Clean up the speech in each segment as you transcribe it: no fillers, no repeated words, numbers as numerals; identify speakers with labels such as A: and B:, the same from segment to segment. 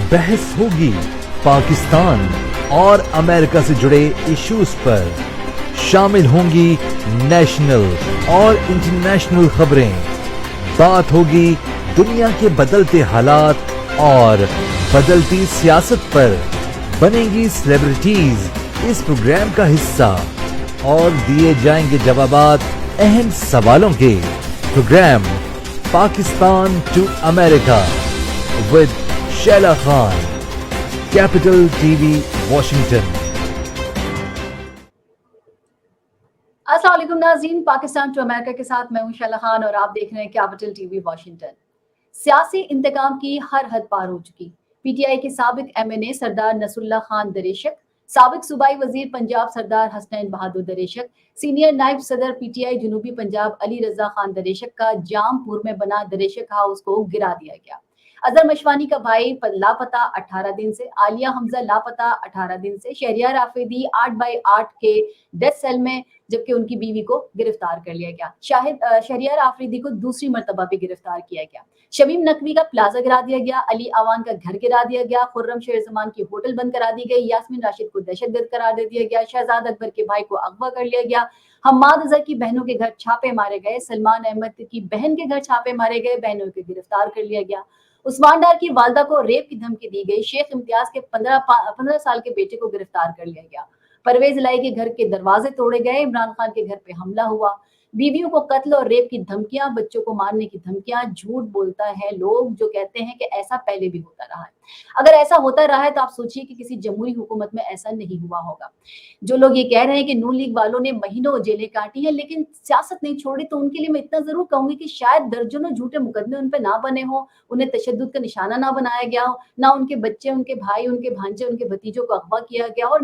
A: बहस होगी पाकिस्तान और अमेरिका से जुड़े इश्यूज पर। शामिल होंगी नेशनल और इंटरनेशनल खबरें। बात होगी दुनिया के बदलते हालात और बदलती सियासत पर। बनेंगी सेलिब्रिटीज इस प्रोग्राम का हिस्सा और दिए जाएंगे जवाबात अहम सवालों के। Program Pakistan to America with Shaila Khan, capital TV, Washington.
B: अस्सलाम वालेकुम नाज़रीन, पाकिस्तान टू अमेरिका के साथ मैं हूं शैला खान और आप देख रहे हैं कैपिटल टीवी वॉशिंगटन। सियासी इंतकाम की हर हद पार हो चुकी। पीटीआई के साबिक एमएनए सरदार नसरुल्लाह खान दरेशक, साबिक सूबाई वजीर पंजाब सरदार हसनैन बहादुर दरेशक, सीनियर नायब सदर पीटीआई जनूबी पंजाब अली रजा खान दरेशक का जामपुर में बना दरेशक हाउस को गिरा दिया गया। अजहर मशवानी का भाई लापता 18 दिन से, आलिया हमजा लापता 18 दिन से, शहरियार आफरीदी 8x8 के डेथ सेल में, जबकि उनकी बीवी को गिरफ्तार कर लिया गया। शहरियार आफरीदी को दूसरी मर्तबा भी गिरफ्तार किया गया। शमीम नकवी का प्लाजा गिरा दिया गया, अली आवान का घर गिरा दिया गया, खुर्रम शेर जमान की होटल बंद करा दी गई, यास्मीन राशिद को दहशतगर्द करार दे दिया गया, शहजाद अकबर के भाई को अगवा कर लिया गया, हम्माद अजहर की बहनों के घर छापे मारे गए, सलमान अहमद की बहन के घर छापे मारे गए, बहनों को गिरफ्तार कर लिया गया, उस्मान डार की वालदा को रेप की धमकी दी गई, शेख इम्तियाज के 15 साल के बेटे को गिरफ्तार कर लिया गया, परवेज लाई के घर के दरवाजे तोड़े गए, इमरान खान के घर पे हमला हुआ, बीवियों को कत्ल और रेप की धमकियां, बच्चों को मारने की धमकियां। झूठ बोलता है लोग जो कहते हैं कि ऐसा पहले भी होता रहा है। अगर ऐसा होता रहा है तो आप सोचिए कि किसी जमहूरी हुकूमत में ऐसा नहीं हुआ होगा। जो लोग ये कह रहे हैं कि नून लीग वालों ने महीनों जेलें काटी हैं लेकिन सियासत नहीं छोड़ी, तो उनके लिए मैं इतना जरूर कहूंगी कि शायद दर्जनों झूठे मुकदमे उन पर ना बने हो, उन्हें तशद्दुद का निशाना ना बनाया गया हो, ना उनके बच्चे, उनके भाई, उनके भांजे, उनके भतीजों को अगवा किया गया और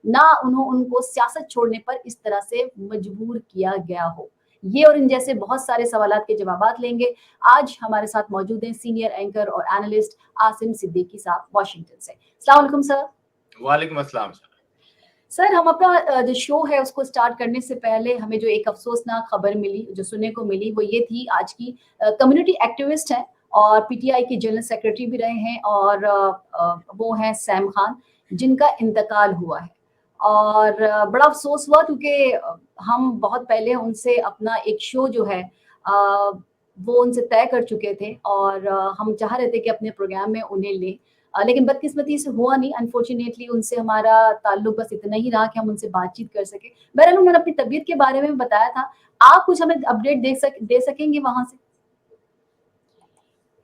B: ना उनको सियासत छोड़ने पर इस तरह से मजबूर किया गया हो। ये और इन जैसे बहुत सारे सवालात के जवाबात लेंगे। आज हमारे साथ मौजूद हैं सीनियर एंकर और एनालिस्ट आसिम सिद्दीकी साहब वॉशिंगटन से। अस्सलाम वालेकुम सर।
C: वालेकुम अस्सलाम
B: सर, हम अपना जो शो है उसको स्टार्ट करने से पहले हमें जो एक अफसोसनाक खबर मिली, जो सुनने को मिली, वो ये थी आज की कम्युनिटी एक्टिविस्ट हैं और पीटीआई के जनरल सेक्रेटरी भी रहे हैं और वो हैं सैम खान, जिनका इंतकाल हुआ है। और बड़ा अफसोस हुआ क्योंकि हम बहुत पहले उनसे अपना एक शो जो है वो उनसे तय कर चुके थे और हम चाह रहे थे कि अपने प्रोग्राम में उन्हें लें, लेकिन बदकिस्मती से हुआ नहीं। अनफॉर्चुनेटली उनसे हमारा ताल्लुक बस इतना ही रहा कि हम उनसे बातचीत कर सके। बहरहाल उन्होंने अपनी तबीयत के बारे में बताया था। आप कुछ हमें अपडेट दे सकेंगे वहां से?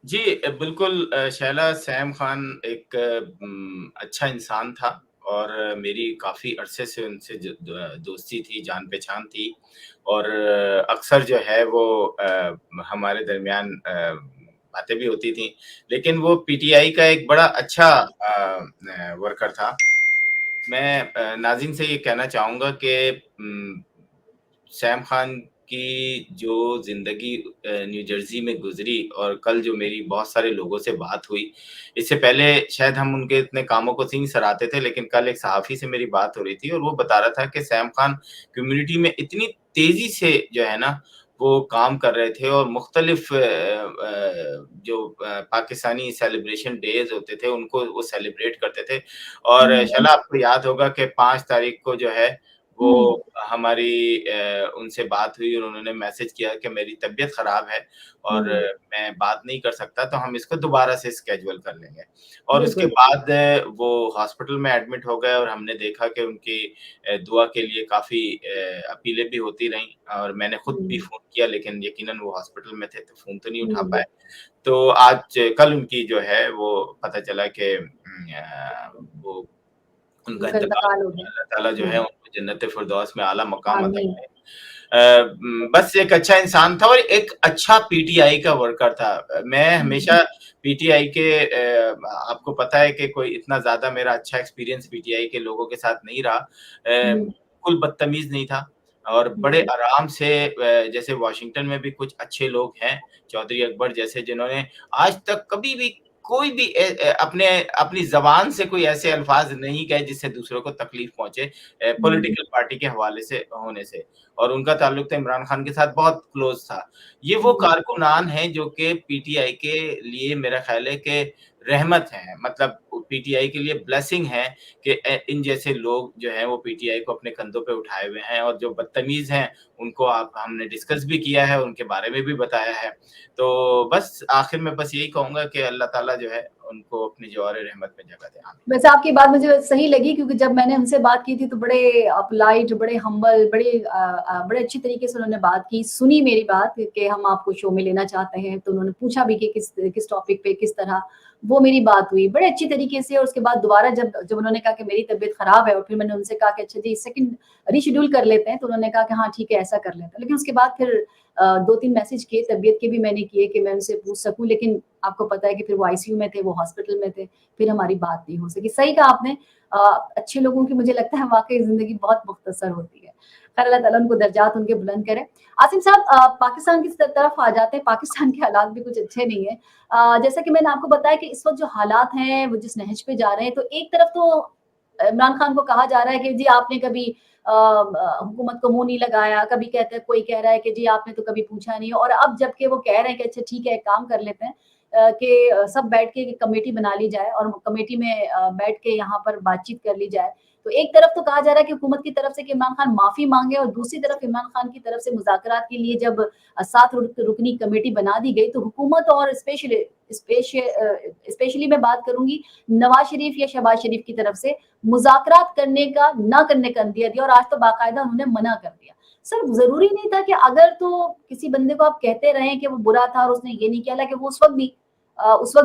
C: जी बिल्कुल शैला, सैम खान एक अच्छा इंसान था और मेरी काफ़ी अरसे से उनसे दोस्ती थी, जान पहचान थी और अक्सर जो है वो हमारे दरमियान बातें भी होती थी। लेकिन वो पीटीआई का एक बड़ा अच्छा वर्कर था। मैं नाज़रीन से ये कहना चाहूँगा कि सैम खान की जो ज़िंदगी न्यू जर्सी में गुज़री और कल जो मेरी बहुत सारे लोगों से बात हुई, इससे पहले शायद हम उनके इतने कामों को नहीं सराहते थे, लेकिन कल एक सहाफ़ी से मेरी बात हो रही थी और वो बता रहा था कि सैम खान कम्युनिटी में इतनी तेज़ी से जो है ना, वो काम कर रहे थे और मुख्तलिफ़ जो पाकिस्तानी सेलिब्रेशन डेज़ होते थे, उनको वो सेलिब्रेट करते थे और शैला, आपको याद होगा कि 5 तारीख को जो है वो हमारी उनसे बात हुई और उन्होंने मैसेज किया कि मेरी तबीयत ख़राब है और मैं बात नहीं कर सकता, तो हम इसको दोबारा से स्केड्यूल कर लेंगे। और उसके बाद वो हॉस्पिटल में एडमिट हो गए और हमने देखा कि उनकी दुआ के लिए काफ़ी अपीलें भी होती रहीं और मैंने खुद भी फ़ोन किया, लेकिन यकीनन वो हॉस्पिटल में थे, तो फ़ोन तो नहीं उठा पाए। तो आज कल उनकी जो है वो पता चला कि वो उनका इंतकाल हो गया। अल्लाह ताला जो है उनको जन्नत फिरदौस में आला मकाम अता करे। बस एक अच्छा इंसान था और एक अच्छा पीटीआई का वर्कर था। मैं हमेशा पीटीआई के आपको पता है कि कोई इतना ज़्यादा मेरा अच्छा एक्सपीरियंस पीटीआई के लोगों के साथ नहीं रहा। बिल्कुल बदतमीज़ नहीं था और बड़े आराम से जैसे वाशिंगटन में भी कुछ अच्छे लोग हैं, चौधरी अकबर जैसे, जिन्होंने आज तक कभी भी कोई भी अपनी ज़बान से कोई ऐसे अल्फ़ाज़ नहीं कहे जिससे दूसरों को तकलीफ़ पहुँचे पॉलिटिकल पार्टी के हवाले से होने से, और उनका ताल्लुक तो इमरान खान के साथ बहुत क्लोज़ था। ये वो कारकुनान हैं जो कि पीटीआई के लिए मेरा ख़्याल है कि रहमत हैं, मतलब पीटीआई के लिए ब्लेसिंग है कि इन जैसे लोग जो हैं वो पीटीआई को अपने कंधों पे उठाए हुए हैं, और जो बदतमीज़ हैं उनको आप हमने डिस्कस भी किया है, उनके बारे में भी बताया है। तो बस आखिर में बस यही कहूँगा कि अल्लाह ताला जो है उनको अपनी जवार रहमत में जगह दे। आमीन।
B: वैसे आपकी बात मुझे सही लगी, क्योंकि जब मैंने उनसे बात की थी तो बड़े पोलाइट, बड़े हम्बल, बड़े अच्छी तरीके से उन्होंने बात की, सुनी मेरी बात कि हम आपको शो में लेना चाहते हैं। तो उन्होंने पूछा भी कि किस टॉपिक पे, किस तरह, वो मेरी बात हुई बड़े अच्छी तरीके से। और उसके बाद दोबारा जब जब उन्होंने कहा कि मेरी तबीयत खराब है, और फिर मैंने उनसे कहा कि अच्छा जी सेकंड रीशेड्यूल कर लेते हैं, तो उन्होंने कहा कि हाँ ठीक है, ऐसा कर लेते हैं। लेकिन उसके बाद फिर 2-3 मैसेज किए, तबीयत के भी मैंने किए कि मैं उनसे पूछ सकूँ, लेकिन आपको पता है कि फिर वो आईसीयू में थे, वो हॉस्पिटल में थे, फिर हमारी बात नहीं हो सकी। सही कहा आपने। अ, अच्छे लोगों की मुझे लगता है वाक़ई ज़िंदगी बहुत मुख्तसर होती है। खैर अल्लाह ताला उनको दर्जात उनके बुलंद करे। आसिम साहब, पाकिस्तान की तरफ आ जाते हैं। पाकिस्तान के हालात भी कुछ अच्छे नहीं हैं। जैसा कि मैंने आपको बताया कि इस वक़्त जो हालात हैं वो जिस नहज पे जा रहे हैं, तो एक तरफ तो इमरान खान को कहा जा रहा है कि जी आपने कभी हुकूमत को मुँह नहीं लगाया, कभी कहते हैं, कोई कह रहा है कि जी आपने तो कभी पूछा नहीं, और अब जबकि वो कह रहे हैं कि अच्छा ठीक है, एक काम कर लेते हैं कि सब बैठ के एक कमेटी बना ली जाए और कमेटी में बैठ के यहाँ पर बातचीत कर ली जाए। तो एक तरफ तो कहा जा रहा है कि हुकूमत की तरफ से कि इमरान खान माफ़ी माँगे, और दूसरी तरफ इमरान खान की तरफ से मुज़ाकरात के लिए जब 7 रुकनी कमेटी बना दी गई, तो हुकूमत और स्पेशली मैं बात करूँगी नवाज़ शरीफ या शहबाज शरीफ की तरफ से मुज़ाकरात करने का, ना करने का अंदिया दिया, और आज तो बाकायदा उन्होंने मना कर दिया। सर, ज़रूरी नहीं था कि अगर तो किसी बंदे को आप कहते रहें कि वो बुरा था और उसने ये नहीं किया, हालाँकि वो उस वक़्त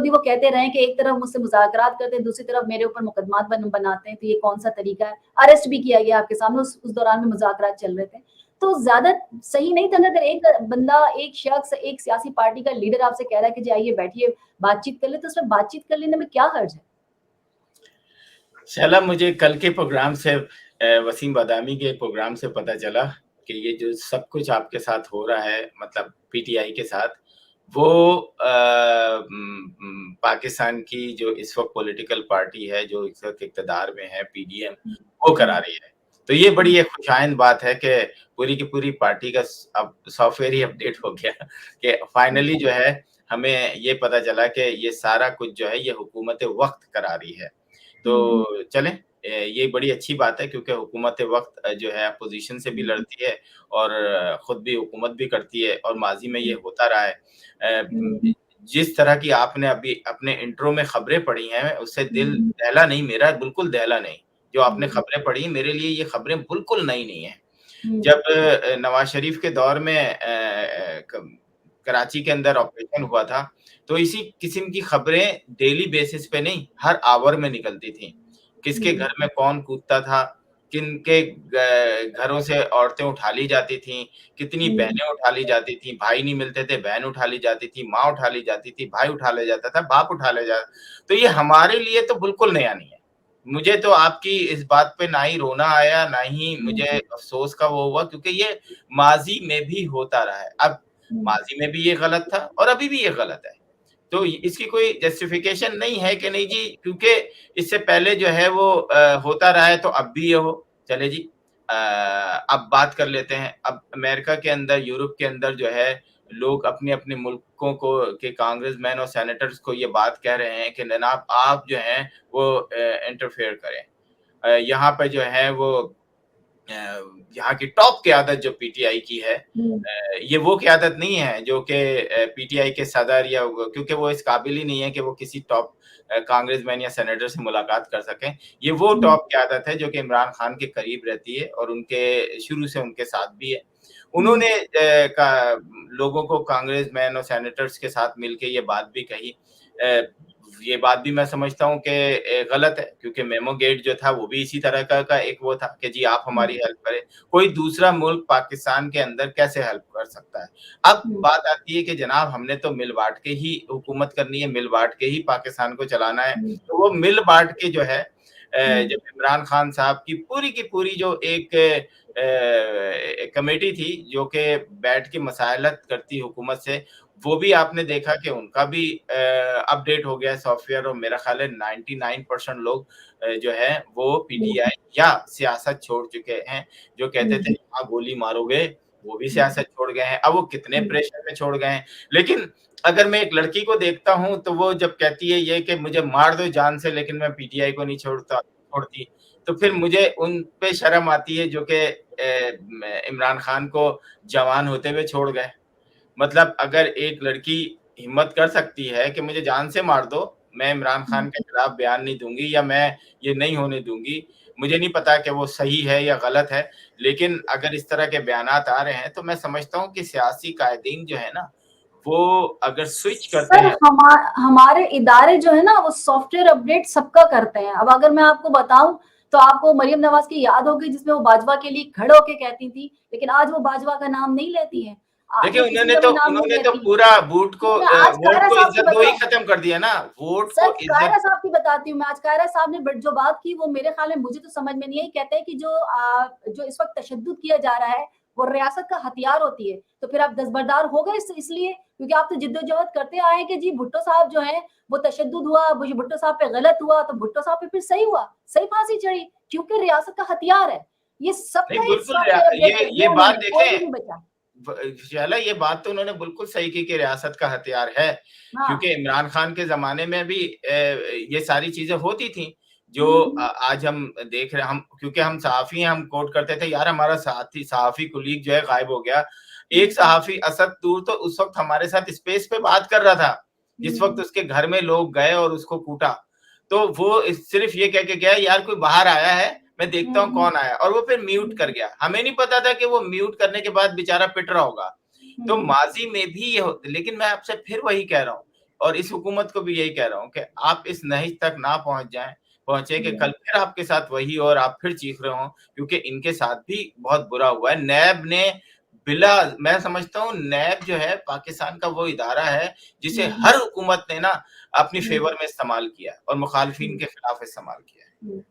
B: भी वो कहते रहें कि एक तरफ मुझसे मुज़ाकरात करते हैं, दूसरी तरफ मेरे ऊपर मुकदमात बनाते हैं, तो ये कौन-सा तरीका है? अरेस्ट भी किया गया आपके सामने, उस दौरान में मुज़ाकरात चल रहे थे। तो ज़्यादा सही नहीं था ना, अगर एक बंदा, एक शख्स, एक सियासी पार्टी का लीडर आपसे कह रहा है कि जी आइए बैठिए, बातचीत कर लें, तो उसमें बातचीत कर लेने में क्या हर्ज है?
C: शाला मुझे कल के प्रोग्राम से वसीम बादामी के प्रोग्राम से पता चला कि ये जो सब कुछ आपके साथ हो रहा है, मतलब पीटीआई के साथ, वो पाकिस्तान की जो इस वक़्त पॉलिटिकल पार्टी है, जो इस वक़्त इक़्तिदार में है, पीडीएम, वो करा रही है। तो ये बड़ी एक खुशाइंद बात है कि पूरी की पूरी पार्टी का अब सॉफ्टवेयर ही अपडेट हो गया कि फाइनली जो है हमें ये पता चला कि ये सारा कुछ जो है ये हुकूमत वक़्त करा रही है। तो चलें, ये बड़ी अच्छी बात है, क्योंकि हुकूमत वक़्त जो है अपोज़िशन से भी लड़ती है और खुद भी हुकूमत भी करती है, और माज़ी में ये होता रहा है। जिस तरह की आपने अभी अपने इंट्रो में खबरें पढ़ी हैं, उससे दिल दहला नहीं मेरा, बिल्कुल दहला नहीं। जो आपने खबरें पढ़ी, मेरे लिए ये खबरें बिल्कुल नई नहीं हैं। जब नवाज़ शरीफ के दौर में कराची के अंदर ऑपरेशन हुआ था, तो इसी किस्म की खबरें डेली बेसिस पे नहीं, हर आवर में निकलती थी। किसके घर में कौन कूदता था, किनके घरों से औरतें उठा ली जाती थीं, कितनी बहनें उठा ली जाती थीं, भाई नहीं मिलते थे, बहन उठा ली जाती थी, माँ उठा ली जाती थी, भाई उठा लिया जाता था, बाप उठा लिया जाता। तो ये हमारे लिए तो बिल्कुल नया नहीं है। मुझे तो आपकी इस बात पे ना ही रोना आया, ना ही मुझे अफ़सोस का वो हुआ, क्योंकि ये माज़ी में भी होता रहा है। अब माज़ी में भी ये गलत था और अभी भी ये गलत है। तो इसकी कोई जस्टिफिकेशन नहीं है कि नहीं जी, क्योंकि इससे पहले जो है वो होता रहा है, तो अब भी ये हो। चले जी, अब बात कर लेते हैं। अब अमेरिका के अंदर, यूरोप के अंदर जो है लोग अपने-अपने मुल्कों को के कांग्रेसमैन और सेनेटर्स को ये बात कह रहे हैं कि जनाब आप जो हैं वो इंटरफेयर करें। यहाँ पे जो है वो अ, यहाँ की टॉप क़यादत जो पीटीआई की है, ये वो क़यादत नहीं है जो कि पीटीआई के सदर या क्योंकि वो इस काबिल ही नहीं है कि वो किसी टॉप कांग्रेसमैन या सेनेटर से मुलाकात कर सकें। ये वो टॉप क़यादत है जो कि इमरान खान के करीब रहती है और उनके शुरू से उनके साथ भी है। उन्होंने का लोगों को कांग्रेसमैन और सेनेटर्स के साथ मिलके ये बात भी कही। ये बात भी मैं समझता हूँ कि गलत है, क्योंकि मेमो गेट जो था वो भी इसी तरह का एक वो था कि जी आप हमारी हेल्प करें। कोई दूसरा मुल्क पाकिस्तान के अंदर कैसे हेल्प कर सकता है? अब बात आती है कि जनाब हमने तो मिल बाँट के ही हुकूमत करनी है, मिल बाँट के ही पाकिस्तान को चलाना है। तो वो मिल बाँट के जो है जब इमरान खान साहब की पूरी जो एक कमेटी थी जो कि बैठ के मसाइलत करती हुकूमत से, वो भी आपने देखा कि उनका भी अपडेट हो गया है सॉफ्टवेयर, और मेरा ख़्याल है 99% लोग जो है वो पीटीआई या सियासत छोड़ चुके हैं। जो कहते थे यहाँ गोली मारोगे वो भी सियासत छोड़ गए हैं। अब वो कितने प्रेशर में छोड़ गए हैं। लेकिन अगर मैं एक लड़की को देखता हूँ तो वो जब कहती है ये कि मुझे मार दो जान से लेकिन मैं पीटीआई को नहीं छोड़ती, तो फिर मुझे उन पे शर्म आती है जो कि इमरान खान को जवान होते हुए छोड़ गए। मतलब अगर एक लड़की हिम्मत कर सकती है कि मुझे जान से मार दो, मैं इमरान खान के खिलाफ बयान नहीं दूँगी या मैं ये नहीं होने दूँगी। मुझे नहीं पता कि वो सही है या गलत है, लेकिन अगर इस तरह के बयानात आ रहे हैं तो मैं समझता हूँ कि सियासी कायदीन जो है ना, वो अगर स्विच करते
B: सर
C: हैं।
B: हमारे इदारे जो है ना वो सॉफ्टवेयर अपडेट सबका करते हैं। अब अगर मैं आपको बताऊं तो आपको मरियम नवाज की याद होगी जिसमें वो बाजवा के लिए खड़े होके कहती थी, लेकिन आज वो बाजवा का नाम नहीं लेती है,
C: देखिए
B: वो किसी का भी नाम नहीं
C: उन्होंने तो
B: लेती।
C: पूरा वोट
B: आज
C: को
B: कायरा साहब की
C: इज्जत दो ही
B: बताऊं,
C: खत्म कर दिया ना, वोट
B: सर
C: को
B: कायरा
C: इज्जत।
B: साहब की बताती हूँ मैं। आज कायरा साहब ने जो बात की वो मेरे ख्याल में, मुझे तो समझ में नहीं आई। कहते हैं कि जो इस वक्त तशद्दुद किया जा रहा है वो रियासत का हथियार होती है। तो फिर आप दस्तबरदार हो गए इसलिए क्योंकि आप तो जिद्दोजहद करते आए हैं कि जी भुट्टो साहब जो है वो तशद्दुद हुआ, भुट्टो साहब पे गलत हुआ, तो भुट्टो साहब पे फिर सही हुआ, सही फांसी चढ़ी, क्योंकि रियासत का हथियार है। ये
C: नहीं
B: सबका एक
C: बिल्कुल
B: सॉफ्टवेयर अपडेट कर
C: ये
B: दिया
C: बात
B: उन्होंने, कोई भी
C: देखें,
B: नहीं बचा।
C: शाला ये बात तो उन्होंने बिल्कुल सही की कि रियासत का हथियार है, क्योंकि
B: हाँ।
C: इमरान खान के ज़माने में भी ये सारी चीज़ें होती थी, जो
B: हम्म,
C: आज हम देख रहे हैं। हम क्योंकि हम सहाफ़ी हैं, हम कोट करते थे, यार हमारा साथी सहाफ़ी कुलीग जो है गायब हो गया। एक
B: हम्म,
C: सहाफ़ी असद दूर तो उस वक़्त हमारे साथ स्पेस पे बात कर रहा था, जिस वक़्त
B: हम्म,
C: उसके घर में लोग गए और उसको कूटा। तो वो सिर्फ़ ये कह के गया, यार कोई बाहर आया है, मैं देखता हूँ
B: हम्म,
C: कौन आया, और वो फिर म्यूट कर
B: हम्म,
C: गया। हमें नहीं पता था कि वो म्यूट करने के बाद बेचारा पिट रहा होगा। तो
B: हम्म,
C: माज़ी में भी ये होता, लेकिन मैं आपसे फिर वही कह रहा हूँ और इस हुकूमत को भी यही कह रहा हूँ कि आप इस नहिज तक ना पहुँचे कि कल
B: हम्म,
C: फिर आपके साथ वही हो और आप फिर चीख रहे हो, क्योंकि इनके साथ भी बहुत बुरा हुआ है। नैब ने बिला मैं समझता हूँ नैब जो है पाकिस्तान का वो इदारा है जिसे
B: हम्म,
C: हर हुकूमत ने ना अपनी
B: हम्म,
C: फ़ेवर में इस्तेमाल किया है और मुखालिफिन
B: हम्म,
C: के खिलाफ इस्तेमाल किया है।
B: हम्म।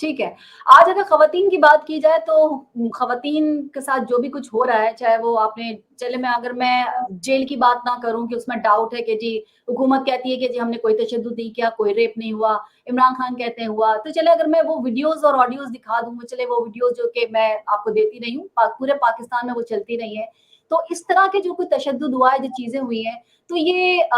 B: ठीक है। आज अगर खवातीन की बात की जाए तो खवातीन के साथ जो भी कुछ हो रहा है, चाहे वो आपने चले मैं अगर मैं जेल की बात ना करूं कि उसमें डाउट है कि जी हुकूमत कहती है कि जी हमने कोई तशद्दुद नहीं किया, कोई रेप नहीं हुआ, इमरान खान कहते हैं हुआ, तो चले अगर मैं वो वीडियोस और ऑडियोज दिखा दूं, चले वो वीडियोस जो कि मैं आपको देती रही हूँ, पूरे पाकिस्तान में वो चलती रही है, तो इस तरह के जो कोई तशद्दुद हुआ है, जो चीजें हुई हैं, तो ये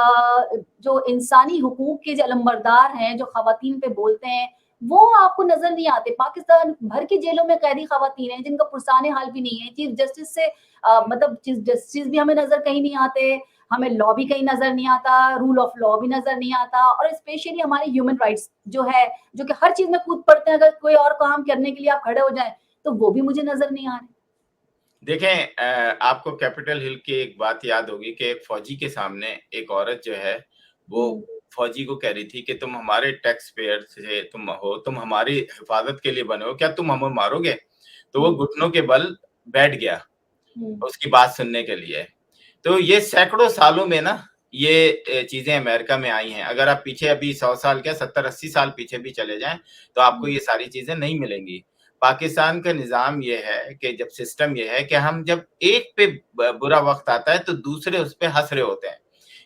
B: जो इंसानी हुकूक के जो अलंबरदार हैं, जो खवातीन पे बोलते हैं, वो आपको नजर नहीं आते। पाकिस्तान भर की जेलों में कैदी खवातीन हैं जिनका पुरसाने हाल भी नहीं है। चीफ जस्टिस से मतलब चीफ जस्टिस भी हमें नजर कहीं नहीं आते, हमें लॉ भी कहीं नजर नहीं आता, रूल ऑफ लॉ भी नजर नहीं आता, और स्पेशली हमारे ह्यूमन राइट्स जो है, जो कि हर चीज में कूद पड़ते हैं, अगर कोई और काम करने के लिए आप खड़े हो जाए तो वो भी मुझे नजर नहीं आ रहे।
C: देखें आपको कैपिटल हिल की एक बात याद होगी कि एक फौजी के सामने एक औरत जो है वो
B: हम्म,
C: फौजी को कह रही थी कि तुम हमारे टैक्स पेयर से तुम हमारी हिफाजत के लिए बने हो, क्या तुम हमें मारोगे? तो वो
B: हम्म,
C: घुटनों के बल बैठ गया
B: हम्म,
C: उसकी बात सुनने के लिए। तो ये सैकड़ों सालों में ना ये चीजें अमेरिका में आई हैं। अगर आप पीछे अभी 100 साल क्या 70-80 साल पीछे भी चले जाएं तो आपको
B: हम्म,
C: ये सारी चीजें नहीं मिलेंगी। पाकिस्तान का निज़ाम ये है कि जब सिस्टम ये है कि हम जब एक पे बुरा वक्त आता है तो दूसरे उस पे हंस रहे होते हैं।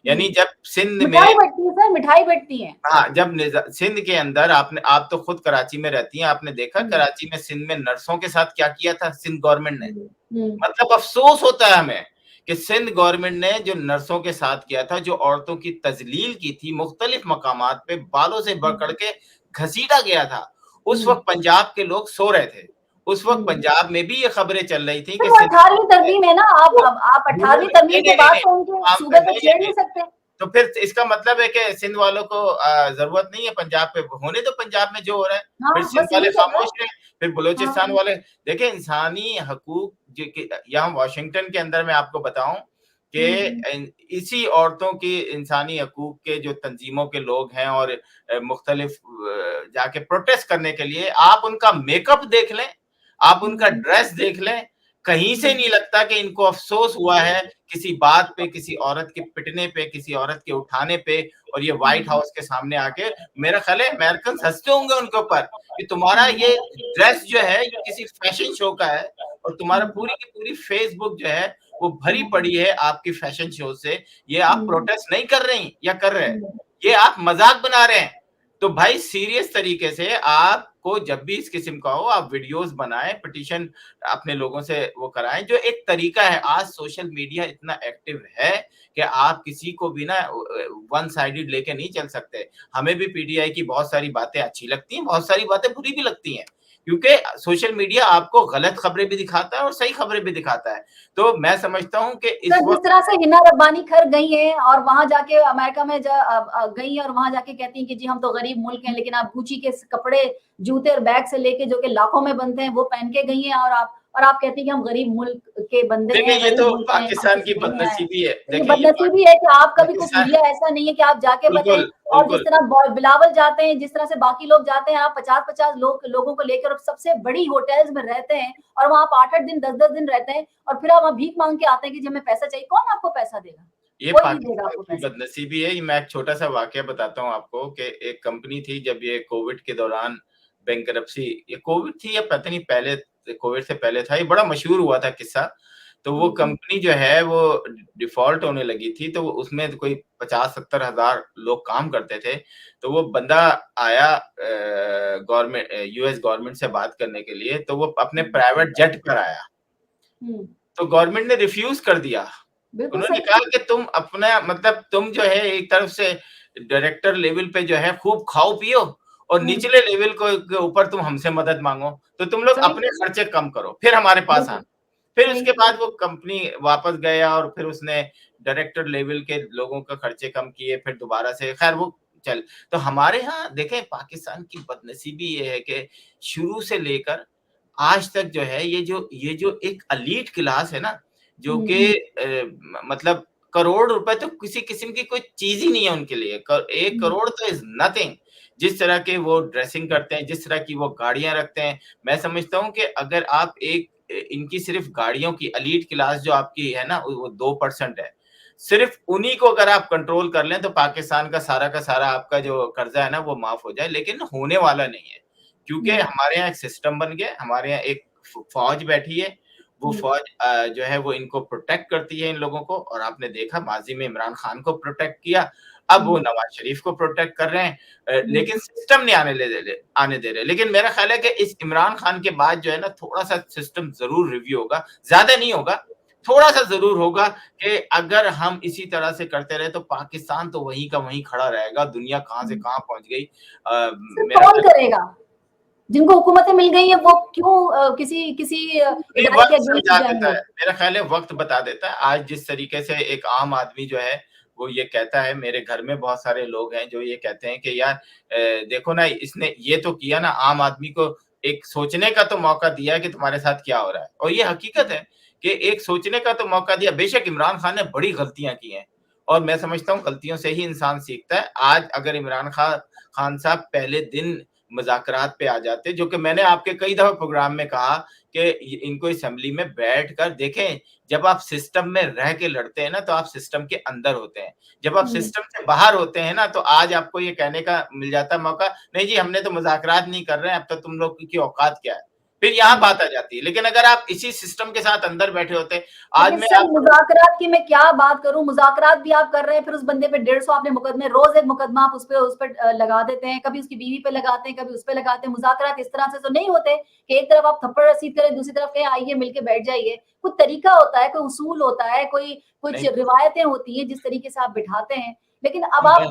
C: यानी
B: हम्म।
C: जब सिंध में,
B: मिठाई बंटती है सर, मिठाई बंटती है।
C: हाँ, जब सिंध के अंदर आप तो खुद कराची में रहती हैं, आपने देखा
B: हम्म,
C: कराची में सिंध में नर्सों के साथ क्या किया था सिंध गवर्नमेंट ने।
B: हम्म, हम्म,
C: मतलब अफ़सोस होता है हमें कि सिंध गवर्नमेंट ने जो नर्सों के साथ किया था, जो औरतों की तज़लील की थी, मुख्तलिफ मकामात पे बालों से पकड़ के घसीटा गया था। उस
B: हम्म,
C: वक़्त पंजाब के लोग सो रहे थे। उस वक़्त
B: हम्म।
C: पंजाब में भी ये खबरें चल रही थी
B: तो
C: कि
B: वो
C: सिंध
B: 18वीं तरमीम है ना,
C: वो
B: आप
C: नहीं,
B: 18वीं तरमीम
C: नहीं,
B: के
C: नहीं,
B: बाद
C: नहीं,
B: तो उनके
C: आप
B: सूबे को
C: नहीं,
B: छेड़
C: नहीं,
B: नहीं सकते।
C: तो फिर इसका मतलब है कि सिंध वालों को ज़रूरत नहीं है पंजाब पे, होने दो पंजाब में जो हो रहा है। फिर
B: हाँ,
C: सिंध
B: बस
C: वाले
B: यही चल रहा
C: खामोश रहे, फिर
B: है।
C: बलूचिस्तान
B: हाँ,
C: वाले देखिए इंसानी हकूक यहाँ वाशिंगटन के अंदर मैं आपको बताऊं कि
B: हम्म,
C: इसी औरतों की इंसानी हकूक के जो तंजीमों के लोग हैं और मुख्तलिफ जाके प्रोटेस्ट करने के लिए आप उनका मेकअप देख लें, आप उनका
B: हम्म,
C: ड्रेस देख लें, कहीं से
B: हम्म,
C: नहीं लगता कि इनको अफसोस हुआ है किसी बात पे, किसी औरत के पिटने पे, किसी औरत के उठाने पे। और ये व्हाइट
B: हम्म,
C: हाउस के सामने आके मेरा ख्याल है अमेरिकन हंसते होंगे उनके ऊपर कि तुम्हारा ये ड्रेस जो है ये किसी फैशन शो का है और तुम्हारा पूरी की पूरी फेसबुक जो है वो भरी पड़ी है आपकी फैशन शो से। ये आप
B: हम्म,
C: प्रोटेस्ट नहीं कर रही या कर रहे हैं,
B: हम्म,
C: ये आप मजाक बना रहे हैं। तो भाई सीरियस तरीके से आप आपको जब भी इस किस्म का हो आप वीडियोस बनाएं, पिटीशन अपने लोगों से वो कराएं, जो एक तरीका है। आज सोशल मीडिया इतना एक्टिव है कि आप किसी को भी ना वन साइडेड लेके नहीं चल सकते। हमें भी पीटीआई की बहुत सारी बातें अच्छी लगती हैं, बहुत सारी बातें बुरी भी लगती हैं, क्योंकि सोशल मीडिया आपको गलत खबरें भी दिखाता है और सही खबरें भी दिखाता है। तो मैं समझता हूँ कि इस
B: जिस तरह से हिना रब्बानी खर गई हैं और वहां जाके अमेरिका में गई हैं और वहां जाके कहती हैं कि जी हम तो गरीब मुल्क हैं, लेकिन आप गुची के कपड़े, जूते और बैग से लेके जो कि लाखों में बनते हैं वो पहन के गई हैं, और आप कहती हैं कि हम गरीब मुल्क के बंदे हैं,
C: ये
B: गरीब
C: तो
B: मुल्क में हम
C: पाकिस्तान की
B: कुछ नहीं आए।
C: बदनसीबी है।
B: तो ये
C: देखिए ये
B: बदनसीबी है कि आपका भी कुछ
C: पाकिस्तान,
B: मीडिया ऐसा नहीं है कि आप जाके बताएं।
C: बिल्कुल
B: और जिस
C: बिल्कुल
B: तरह बिलावल जाते हैं, जिस तरह से बाकी लोग जाते हैं, आप 50-50 लोगों को लेकर और सबसे बड़ी होटल्स में रहते हैं और वहां आप 8-8 दिन 10-10 दिन रहते हैं और फिर आप वहां भीख मांग के आते हैं कि जी हमें पैसा चाहिए। कौन आपको पैसा देगा?
C: ये
B: कोई नहीं देगा
C: पाकिस्तान
B: आपको
C: की
B: पैसा।
C: बदनसीबी है। मैं एक छोटा सा वाकया बताता हूँ आपको कि एक कंपनी थी, जब ये कोविड के दौरान बैंकरप्सी, ये कोविड थी या पता नहीं पहले, कोविड से पहले था, ये बड़ा मशहूर हुआ था किस्सा। तो वो कंपनी जो है वो डिफॉल्ट होने लगी थी, तो उसमें कोई 50-70 हजार लोग काम करते थे। तो वो बंदा आया गवर्नमेंट, यूएस गवर्नमेंट से बात करने के लिए, तो वो अपने प्राइवेट जेट पर आया। तो गवर्नमेंट ने रिफ्यूज कर दिया।
B: बिल्कुल
C: उन्होंने
B: सही।
C: कहा कि तुम अपना मतलब तुम जो है एक तरफ से डायरेक्टर लेवल पे जो है खूब खाओ पियो और निचले लेवल को के ऊपर तुम हमसे मदद मांगो, तो तुम लोग
B: सही,
C: अपने खर्चे कम करो, फिर हमारे पास
B: बिल्कुल
C: आना। फिर
B: सही।
C: उसके बाद वो कंपनी वापस गया और फिर उसने डायरेक्टर लेवल के लोगों का खर्चे कम किए, फिर दोबारा से खैर वो चल। तो हमारे यहाँ देखें, पाकिस्तान की बदनसीबी ये है कि शुरू से लेकर आज तक जो है ये जो एक एलीट क्लास है ना, जो कि मतलब करोड़ रुपए तो किसी किस्म की कोई चीज ही नहीं है उनके लिए। 1 करोड़ तो इज नथिंग। जिस तरह के वो ड्रेसिंग करते हैं, जिस तरह की वो गाड़ियां रखते हैं, मैं समझता हूँ कि अगर आप इनकी सिर्फ गाड़ियों की एलीट क्लास जो आपकी है ना, वो 2% है। सिर्फ उन्हीं को अगर आप कंट्रोल कर लें तो पाकिस्तान का सारा आपका जो कर्जा है ना वो माफ हो जाए, लेकिन होने वाला नहीं है। क्योंकि हमारे यहाँ एक सिस्टम बन गया, हमारे यहाँ एक फौज बैठी है, वो फौज जो है वो इनको प्रोटेक्ट करती है इन लोगों को। और आपने देखा माजी में इमरान खान को प्रोटेक्ट किया, अब वो नवाज शरीफ को प्रोटेक्ट कर रहे हैं, लेकिन सिस्टम नहीं आने दे रहे। लेकिन मेरा ख्याल है कि इस इमरान खान के बाद जो है ना थोड़ा सा सिस्टम जरूर रिव्यू होगा, ज्यादा नहीं होगा, थोड़ा सा जरूर होगा कि अगर हम इसी तरह से करते रहे तो पाकिस्तान तो वहीं का वहीं खड़ा रहेगा। दुनिया कहां से कहां पहुंच गई। मेरा
B: कौन करेगा? जिनको हुकूमतें मिल गई है वो क्यों किसी किसी
C: नहीं,
B: इदारे के
C: वक्त
B: अगेंस्ट
C: समझा देता
B: जाएंगे?
C: है, मेरा ख्याल है वक्त बता देता है। आज जिस तरीके से एक आम आदमी जो है वो ये कहता है, मेरे घर में बहुत सारे लोग हैं जो ये कहते हैं कि यार देखो ना, इसने ये तो किया ना, आम आदमी को एक सोचने का तो मौका दिया कि तुम्हारे साथ क्या हो रहा है। और ये हकीकत है कि एक सोचने का तो मौका दिया। बेशक इमरान खान ने बड़ी गलतियां की हैं और मैं समझता हूँ गलतियों से ही इंसान सीखता है। आज अगर इमरान खान साहब पहले दिन मुज़ाकरात पे आ जाते, जो कि मैंने आपके कई दफा प्रोग्राम में कहा कि इनको असेंबली में बैठकर देखें, जब आप सिस्टम में रह के लड़ते हैं ना तो आप सिस्टम के अंदर होते हैं, जब आप सिस्टम से बाहर होते हैं ना तो आज आपको ये कहने का मिल जाता है मौका, नहीं जी हमने तो मुज़ाकरात नहीं कर रहे हैं, अब तो तुम लोग की औकात क्या है। फिर यहाँ बात आ जाती है। लेकिन अगर आप इसी सिस्टम के साथ अंदर बैठे होते, आज
B: लेकिन
C: मैं
B: सर
C: आप
B: मुज़ाकरात की मैं क्या बात करूं, मुज़ाकरात भी आप कर रहे हैं, फिर उस बंदे पे 150 आपने मुकदमे, रोज एक मुकदमा आप उस पे लगा देते हैं, कभी उसकी बीवी पे लगाते हैं, कभी उस पे लगाते हैं। मुज़ाकरात इस तरह से तो नहीं होते कि एक तरफ आप थप्पड़ रसीद करें, दूसरी तरफ कहें आइए मिलके बैठ जाइए। कुछ तरीका होता है, कोई उसूल होता है, कोई कुछ
C: नहीं,
B: रिवायतें होती हैं जिस तरीके से आप बिठाते हैं। लेकिन अब आप
C: मैं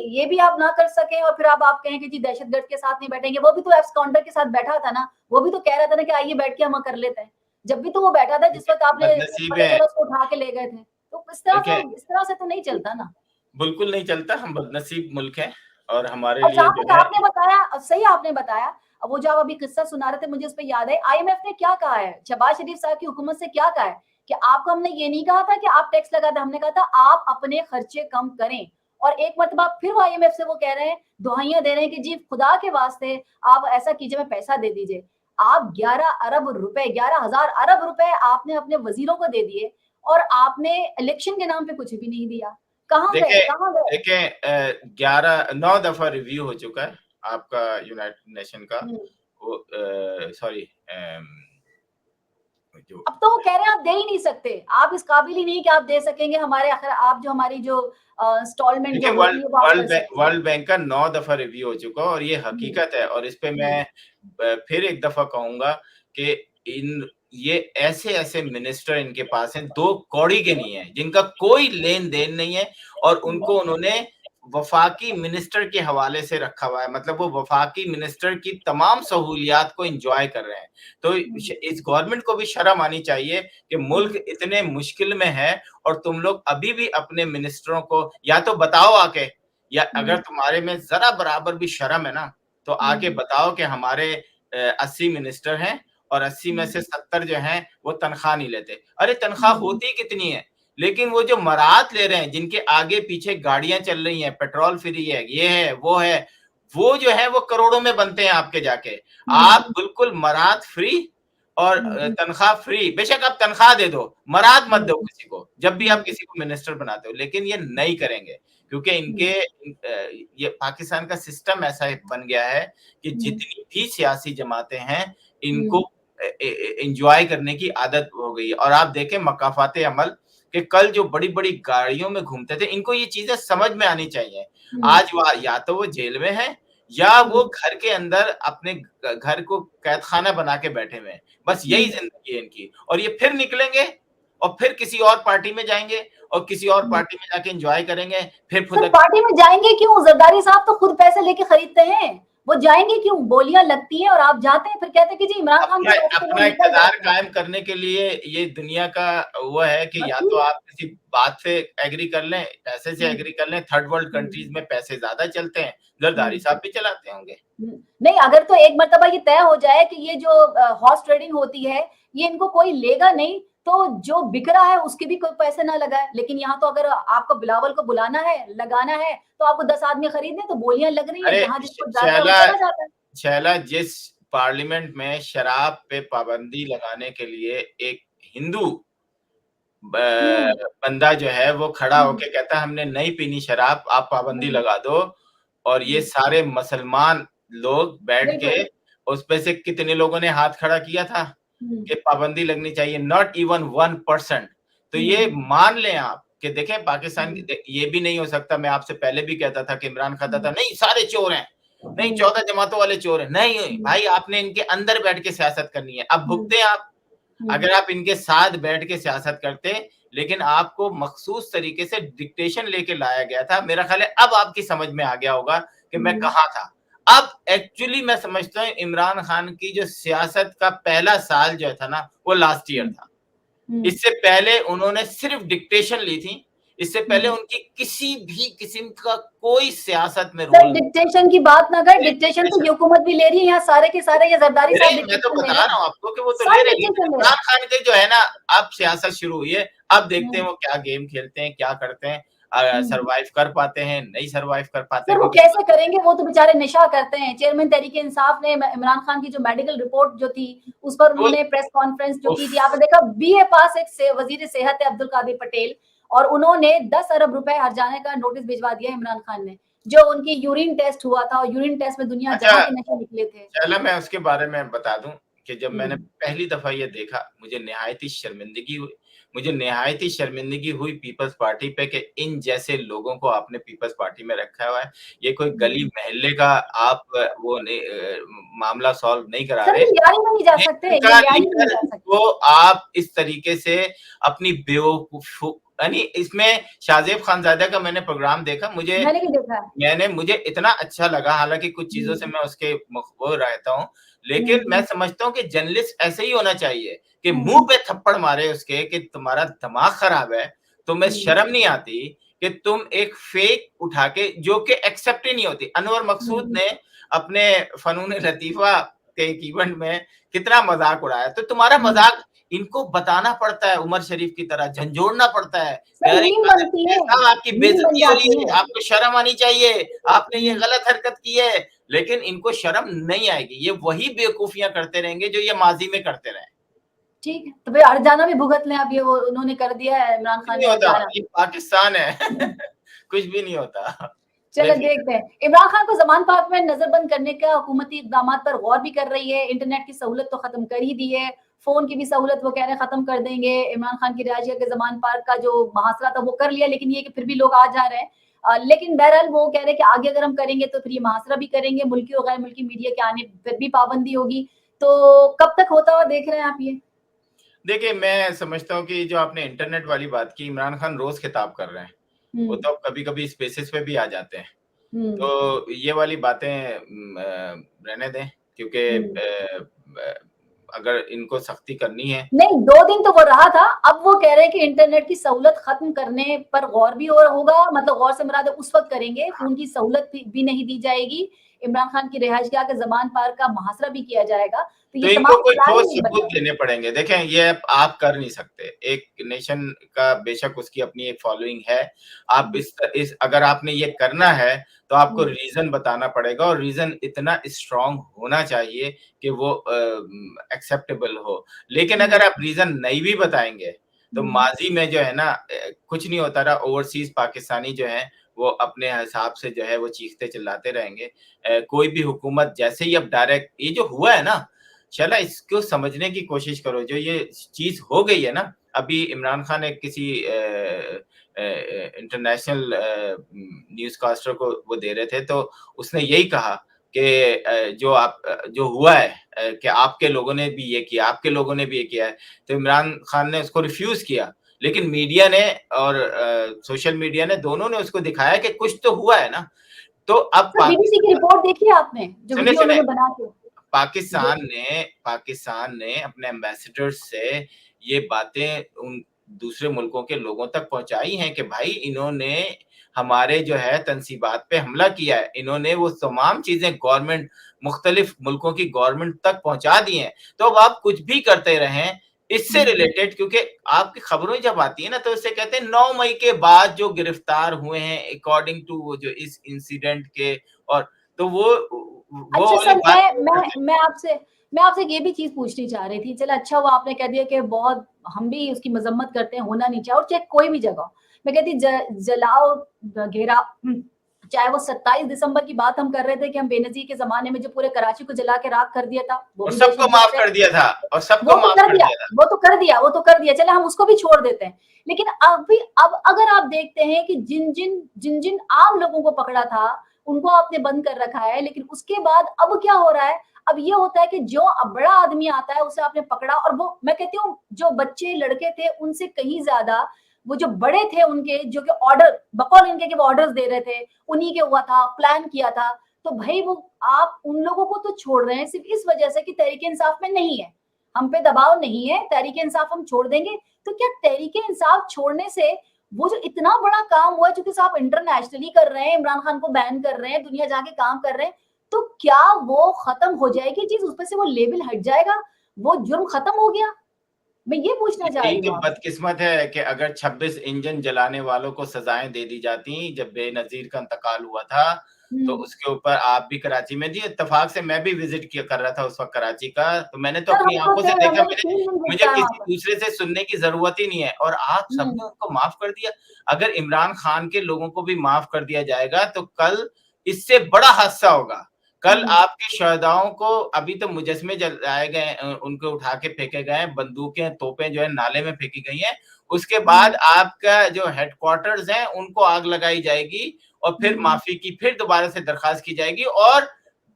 B: ये भी आप ना कर सकें और फिर अब आप कहें कि जी दहशतगर्द के साथ नहीं बैठेंगे। वो भी तो एब्स काउंटर के साथ बैठा था ना, वो भी तो कह रहा था ना कि आइए बैठ के हम कर लेते हैं। जब भी तो वो बैठा था जिस वक्त आपने
C: बदनसीब
B: पता
C: है।
B: चला उसको उठा के ले गए थे। तो
C: देखिए,
B: इस तरह से तो नहीं चलता ना।
C: बिल्कुल नहीं चलता, हम बदनसीब मुल्क हैं और हमारे
B: और
C: लिए
B: जहाँ
C: जो
B: तक
C: है
B: आपने बताया, सही आपने बताया, वो जो आप अभी किस्सा सुना रहे थे मुझे उस पे याद है, आईएमएफ ने क्या कहा है, शहबाज शरीफ साहब की हुकूमत से क्या कहा है कि आपको हमने ये नहीं कहा था कि आप टैक्स लगा दे, हमने कहा था आप अपने खर्चे कम करें। और एक मरतबा फिर वो आईएमएफ से वो कह रहे हैं, दुहाइयां दे रहे हैं कि जी खुदा के वास्ते आप ऐसा कीजिए, मैं पैसा दे दीजिए। आप 11 अरब रुपए, 11,000 अरब रुपए आपने अपने वजीरों को दे दिए और आपने इलेक्शन के नाम पे कुछ भी नहीं दिया। कहाँ गए,
C: देखें
B: कहाँ गए?
C: देखें 9 दफा रिव्यू हो चुका है आपका यूनाइटेड नेशन का।
B: हम्म,
C: वो सॉरी जो
B: अब तो वो कह रहे हैं आप दे ही नहीं सकते, आप इस काबिल ही नहीं कि आप दे सकेंगे हमारे, आखिर आप जो हमारी जो इंस्टॉलमेंट जो
C: देखिए
B: होती है वो आप कर सकते हैं।
C: वर्ल्ड बैंक का 9 दफा रिव्यू हो चुका है और ये
B: हुँ,
C: हकीकत है और इस पे
B: हुँ,
C: मैं फिर एक दफा कहूंगा कि इन ये ऐसे-ऐसे मिनिस्टर इनके पास हैं, 2 कौड़ी के नहीं है, जिनका कोई लेन-देन नहीं है और
B: हुँ,
C: उनको उन्होंने वफाकी मिनिस्टर के हवाले से रखा हुआ है। मतलब वो वफाकी मिनिस्टर की तमाम सहूलियात को एन्जॉय कर रहे हैं। तो
B: हुँ,
C: इस गवर्नमेंट को भी शर्म आनी चाहिए कि मुल्क
B: हुँ,
C: इतने मुश्किल में है और तुम लोग अभी भी अपने मिनिस्टरों को या तो बताओ आके, या अगर
B: हुँ,
C: तुम्हारे में ज़रा बराबर भी शर्म है ना, तो आके
B: हुँ,
C: बताओ कि हमारे 80 मिनिस्टर हैं और 80 में
B: हुँ,
C: से 70 जो हैं, वो तनख्वाह नहीं लेते। अरे तनख्वाह
B: हुँ,
C: होती कितनी है? लेकिन वो जो मरात ले रहे हैं, जिनके आगे-पीछे गाड़ियाँ चल रही हैं, पेट्रोल फ्री है, ये है, वो जो है वो करोड़ों में बनते हैं आपके जाके।
B: हुँ,
C: आप बिल्कुल मरात फ्री और
B: हुँ,
C: तनख्वाह फ्री, बेशक आप तनख्वाह दे दो, मराद मत दो
B: हुँ,
C: किसी को, जब भी आप
B: हुँ,
C: किसी को मिनिस्टर बनाते हो, लेकिन ये नहीं करेंगे क्योंकि
B: हुँ,
C: ये पाकिस्तान का सिस्टम ऐसा बन गया है कि
B: हुँ,
C: जितनी भी सियासी जमातें हैं, इनको
B: हुँ,
C: एन्जॉय करने की आदत हो गई है और आप देखें मकाफाते अमल कि कल जो बड़ी-बड़ी गाड़ियों में घूमते थे, इनको ये चीज़ें समझ में आनी चाहिए।
B: हुँ,
C: आज वह या तो वो जेल में हैं या वो
B: हुँ,
C: घर के अंदर अपने घर को कैदखाना बना के बैठे हुए हैं। बस यही
B: हुँ,
C: ज़िंदगी है इनकी और ये फिर निकलेंगे और फिर किसी और पार्टी में जाएँगे और किसी और
B: हुँ।
C: पार्टी में जाके एन्जॉय करेंगे, फिर
B: सर
C: खुद
B: पार्टी में जाएँगे क्यों? ज़रदारी साहब तो खुद पैसे लेके खरीदते हैं। वो जाएँगे क्यों? बोलियाँ लगती हैं और आप जाते हैं, फिर कहते हैं कि जी इमरान खान की
C: अपना
B: तरफ से वो
C: अपना
B: निकल
C: इक़्तिदार
B: जाते हैं।
C: कायम करने के लिए ये दुनिया का वो है कि
B: बस
C: या तो
B: ठीक है।
C: आप किसी बात से एग्री कर लें, पैसे से
B: हुँ,
C: एग्री कर लें, थर्ड वर्ल्ड
B: हुँ,
C: कंट्रीज़ में पैसे ज़्यादा चलते हैं,
B: हुँ,
C: ज़रदारी साहब भी चलाते होंगे।
B: नहीं अगर तो एक मर्तबा ये तय हो जाए कि ये जो हॉर्स ट्रेडिंग होती है, ये इनको कोई लेगा नहीं, तो जो बिक रहा है उसके भी कोई पैसे ना लगाए। लेकिन यहाँ तो अगर आपको बिलावल को बुलाना है, लगाना है, तो आपको 10 आदमी खरीदने, तो बोलियाँ लग रही हैं,
C: अरे
B: जहाँ जिसको जाता है वो
C: शैला
B: चला जाता है।
C: छैला जिस पार्लियामेंट में शराब पे पाबंदी लगाने के लिए एक हिंदू
B: हुँ,
C: बंदा जो है वो खड़ा
B: हुँ,
C: होके कहता है हमने नहीं पीनी शराब, आप पाबंदी
B: हुँ,
C: लगा दो और ये
B: हुँ,
C: सारे मुसलमान लोग बैठ के
B: बिल्कुल।
C: उसपे से कितने लोगों ने हाथ खड़ा किया था
B: हुँ,
C: कि पाबंदी लगनी चाहिए, नॉट इवन 1%। तो ये
B: हुँ,
C: मान लें आप कि देखें पाकिस्तान
B: हुँ,
C: ये भी नहीं हो सकता, मैं आपसे पहले भी कहता था कि इमरान कहता था
B: हुँ,
C: नहीं सारे चोर हैं, नहीं
B: हुँ,
C: 14 जमातों वाले चोर हैं, नहीं
B: हुँ,
C: भाई आपने इनके अंदर बैठ के सियासत करनी है, अब
B: हुँ,
C: भुगते आप।
B: हुँ,
C: अगर आप इनके साथ बैठ के सियासत करते, लेकिन आपको मखसूस तरीके से डिक्टेशन लेके लाया गया था। मेरा ख़्याल है अब आपकी समझ में आ गया होगा कि मैं
B: हुँ,
C: कहाँ था। अब एक्चुअली मैं समझता हूँ इमरान खान की जो सियासत का पहला साल जो था ना, वो लास्ट ईयर
B: हुँ,
C: था।
B: हुँ,
C: इससे पहले उन्होंने सिर्फ़ डिक्टेशन ली थी। इससे पहले
B: हुँ।
C: उनकी किसी भी किस्म का कोई सियासत में
B: सर
C: रोल नहीं।
B: डिक्टेशन की बात ना करें,
C: सिर्फ़
B: डिक्टेशन तो
C: डिक्टेशन।
B: ये हुकूमत भी ले रही है, यहाँ सारे के सारे ये ज़रदारी
C: अरे!
B: साहब
C: मैं तो
B: डिक्टेशन ले
C: बता
B: रहे
C: रहा
B: हैं,
C: हूँ आपको कि वो तो ले
B: सारे
C: रहे हैं, लेकिन
B: डिक्टेशन ले रहे
C: इमरान
B: हैं।
C: खान के जो है ना, अब सियासत शुरू हुई है, अब देखते हैं
B: हुँ,
C: वो क्या गेम खेलते हैं, क्या करते हैं,
B: हुँ।
C: सर्वाइव कर पाते हैं, नहीं सर्वाइव कर पाते,
B: सर वो
C: क्योंकि
B: कैसे करेंगे? वो तो बेचारे नशा करते हैं। चेयरमैन तहरीक-ए-इंसाफ ने इमरान खान की जो मेडिकल रिपोर्ट जो थी, उस पर
C: वो
B: उन्होंने प्रेस कॉन्फ्रेंस जो की
C: उफ़!
B: थी, आपने देखा बीए पास एक से वज़ीर सेहत है अब्दुल कादिर पटेल और उन्होंने 10 अरब रुपए हर्जाने का नोटिस भिजवा दिया इमरान खान ने। जो उनकी यूरिन टेस्ट हुआ था और यूरिन टेस्ट में दुनिया
C: अच्छा,
B: जहाँ के नशे निकले थे।
C: चलो मैं उसके बारे में बता दूँ कि जब
B: हुँ,
C: मैंने पहली दफ़ा ये देखा, मुझे निहायत ही शर्मिंदगी हुई। मुझे निहायत ही शर्मिंदगी हुई पीपल्स पार्टी पे कि इन जैसे लोगों को आपने पीपल्स पार्टी में रखा हुआ है। ये कोई गली
B: हुँ।
C: मोहल्ले का आप वो नहीं मामला सॉल्व नहीं करा
B: सर
C: रहे।
B: ये लियारी में नहीं जा सकते,
C: इनका
B: ये लियारी में नहीं
C: लीडर
B: जा सकते।
C: को आप इस तरीके से अपनी बेवकूफ़ यानी इसमें शाहज़ेब खानज़ादा का मैंने प्रोग्राम देखा,
B: मैंने भी देखा है।
C: मुझे इतना अच्छा लगा, हालाँकि कुछ चीज़ों से
B: हुँ,
C: मैं उसके वो रहता हूँ, लेकिन
B: हुँ,
C: मैं समझता हूँ कि जर्नलिस्ट ऐसे ही होना चाहिए कि मुँह
B: हुँ,
C: पे थप्पड़ मारे उसके कि तुम्हारा दिमाग खराब है, तुम्हें
B: हुँ,
C: शर्म नहीं आती कि तुम एक फेक उठा के जो कि एक्सेप्ट ही नहीं होती। अनवर मकसूद
B: हुँ,
C: ने अपने फ़नून लतीफ़ा के एक इवेंट में कितना मज़ाक उड़ाया, तो तुम्हारा
B: हुँ।
C: मज़ाक इनको बताना पड़ता है उमर शरीफ की तरह, झंझोड़ना पड़ता है।
B: सर
C: अरे
B: मीम बनती है,
C: साहब आपकी
B: मीम बन
C: बेइज़्ज़ती हो रही
B: जाती
C: है,
B: है।
C: आपको शर्म आनी चाहिए, आपने ये
B: हुँ,
C: गलत हरकत की है, लेकिन इनको शर्म नहीं आएगी। ये वही बेवकूफ़ियाँ करते रहेंगे जो ये माज़ी में करते रहे।
B: ठीक है, तो फिर हर्जाना भी भुगत लें अब ये वो उन्होंने कर दिया है इमरान
C: कुछ
B: खान
C: नहीं
B: ने
C: होता,
B: हर्जाना।
C: ये पाकिस्तान है।
B: हुँ,
C: कुछ भी नहीं होता।
B: चलो
C: बेफ़िक्र
B: देखते हैं। इमरान खान को ज़मान पार्क में नज़रबंद करने का हुकूमती इक़दामात पर गौर भी कर रही है, इंटरनेट की सहूलत तो ख़त्म कर ही दी है, फोन की भी सहूलत वो कह रहे हैं खत्म कर देंगे। इमरान खान की रिहाइश के जमान पार्क का जो मुहासरा था वो कर लिया, लेकिन ये कि फिर भी लोग आ जा रहे हैं। लेकिन बहरहाल वो कह रहे हैं कि आगे अगर हम करेंगे तो फिर ये मुहासरा भी करेंगे, मुल्की और गैर मुल्की मीडिया के आने फिर भी पाबंदी होगी। तो कब तक होता हुआ देख रहे हैं आप ये?
C: देखिए, मैं समझता हूँ कि जो आपने इंटरनेट वाली बात की, इमरान खान रोज खिताब कर रहे हैं। वो तो कभी-कभी स्पेसेस पे भी आ जाते हैं। तो ये वाली बातें रहने दें, क्योंकि अगर इनको सख्ती करनी है।
B: नहीं, 2 दिन तो वो रहा था। अब वो कह रहे हैं कि इंटरनेट की सहूलत खत्म करने पर गौर भी और होगा, मतलब गौर से मुराद है उस वक्त करेंगे, फ़ोन की सहूलत भी नहीं दी जाएगी। इमरान खान की रिहाइशगाह के ज़मान पार्क का मुहासरा भी किया जाएगा। तो
C: तो
B: ये
C: इनको
B: तमाम
C: कोई
B: प्लान
C: ठोस
B: नहीं
C: सबूत
B: बने।
C: देने पड़ेंगे। देखें, ये आप कर नहीं सकते। एक नेशन का बेशक उसकी अपनी एक फॉलोइंग है। आप इस अगर आपने ये करना है, तो आपको रीज़न बताना पड़ेगा, और रीज़न इतना स्ट्रॉन्ग होना चाहिए कि वो एक्सेप्टेबल हो। लेकिन अगर आप रीज़न नहीं भी बताएँगे, तो माज़ी में जो है ना कुछ नहीं होता रहा। ओवरसीज़ पाकिस्तानी जो हैं, वो अपने हिसाब से जो है वो चीखते चिल्लाते रहेंगे। कोई भी हुकूमत जैसे ही अब डायरेक्ट ये जो हुआ है ना, चला इसको समझने की कोशिश करो। जो ये चीज़ हो गई है ना, अभी इमरान खान एक किसी इंटरनेशनल न्यूज़कास्टर को वो दे रहे थे, तो उसने यही कहा कि जो हुआ है कि आपके लोगों ने भी ये किया, आपके लोगों ने भी ये किया है। तो इमरान खान ने उसको रिफ्यूज़ किया, लेकिन मीडिया ने और सोशल मीडिया ने, दोनों ने उसको दिखाया कि कुछ तो हुआ है ना। तो अब
B: सर, बीबीसी की रिपोर्ट देखी है आपने? जो
C: सुने,
B: वीडियो
C: सुने।
B: उन्होंने बना के
C: पाकिस्तान ने अपने एम्बेसडर्स से ये बातें उन दूसरे मुल्कों के लोगों तक पहुँचाई हैं कि भाई इन्होंने हमारे जो है तनसीबात पे हमला किया है। इन्होंने वो तमाम चीज़ें गवर्नमेंट मुख्तलिफ मुल्कों की गवर्नमेंट तक पहुँचा दी हैं। तो अब आप कुछ भी करते रहें इससे रिलेटेड, क्योंकि आपकी खबरें जब आती है ना, तो इससे कहते हैं 9 मई के बाद जो गिरफ्तार हुए हैं अकॉर्डिंग टू वो जो इस इंसिडेंट के, और तो वो
B: अच्छा
C: वाली
B: सर,
C: बात नहीं करते।
B: मैं आपसे ये भी चीज़ पूछनी चाह रही थी। चलो अच्छा हुआ आपने कह दिया कि बहुत हम भी उसकी मज़म्मत करते हैं, होना नहीं चाहिए, और चाहे कोई भी जगह हो। मैं कहती जलाओ, घेराव, चाहे वो 27 दिसंबर की बात हम कर रहे थे कि हम बेनज़ीर के ज़माने में जो पूरे कराची को जला के राख कर दिया था, वो
C: और
B: भी
C: सबको
B: दहशतगर्द
C: माफ
B: है।
C: कर दिया था, और सबको
B: वो तो
C: माफ
B: कर
C: कर
B: दिया,
C: दिया था।
B: वो तो कर दिया, वो तो कर दिया। चलो हम उसको भी छोड़ देते हैं। लेकिन अब अगर आप देखते हैं कि जिन-जिन आम लोगों को पकड़ा था, उनको आपने बंद कर रखा है, लेकिन उसके बाद अब क्या हो रहा है? अब ये होता है कि जो बड़ा आदमी आता है, उसे आपने पकड़ा, और वो मैं कहती हूँ जो बच्चे लड़के थे, उनसे कहीं ज़्यादा वो जो बड़े थे उनके, जो कि ऑर्डर बकौल इनके कि वो ऑर्डर्स दे रहे थे, उन्हीं के हुआ था, प्लान किया था। तो भई वो आप उन लोगों को तो छोड़ रहे हैं सिर्फ़ इस वजह से कि तहरीक-ए-इंसाफ में नहीं है। हम पे दबाव नहीं है, तहरीक-ए-इंसाफ हम छोड़ देंगे। तो क्या तहरीक-ए-इंसाफ छोड़ने से वो जो इतना बड़ा काम हुआ है, चूँकि आप इंटरनेशनली कर रहे हैं, इमरान खान को बैन कर रहे हैं, दुनिया जाके काम कर रहे हैं, तो क्या वो खत्म हो जाएगी चीज़? उस पे से वो लेबल हट जाएगा? वो जुर्म खत्म हो गया? मैं ये पूछना चाह
C: यही
B: रही
C: तो
B: हूँ आपसे।
C: बदकिस्मत है कि अगर 26 इंजन जलाने वालों को सजाएं दे दी जाती, जब बेनज़ीर का इंतकाल हुआ था, तो
B: हुँ।
C: उसके ऊपर आप भी कराची में जी, इत्तेफाक से मैं भी विज़िट किया कर रहा था उस वक़्त कराची का, तो मैंने तो
B: सर
C: अपनी
B: हमको
C: आँखों से
B: क्या
C: देखा।
B: हमने तो 3 दिन
C: मुझे
B: गुज़ारा वहाँ
C: किसी
B: पर।
C: दूसरे से सुनने की ज़रूरत ही नहीं है, और आप सबने
B: हुँ।
C: उनको माफ़ कर दिया। अगर इमरान खान के लोगों को भी माफ़ कर दिया जाएगा, तो कल इससे बड़ा हादसा होगा। कल
B: हुँ।
C: आपके शहदाओं को, अभी तो मुजस्मे जलाए गए, उनको उठा के फेंके गए हैं, बंदूकें, तोपें जो है नाले में फेंकी गई हैं। उसके बाद
B: हुँ।
C: आपका जो हेडक्वार्टर्स हैं, उनको आग लगाई जाएगी, और फिर
B: हुँ।
C: माफ़ी की फिर दोबारा से दरख्वास्त की जाएगी, और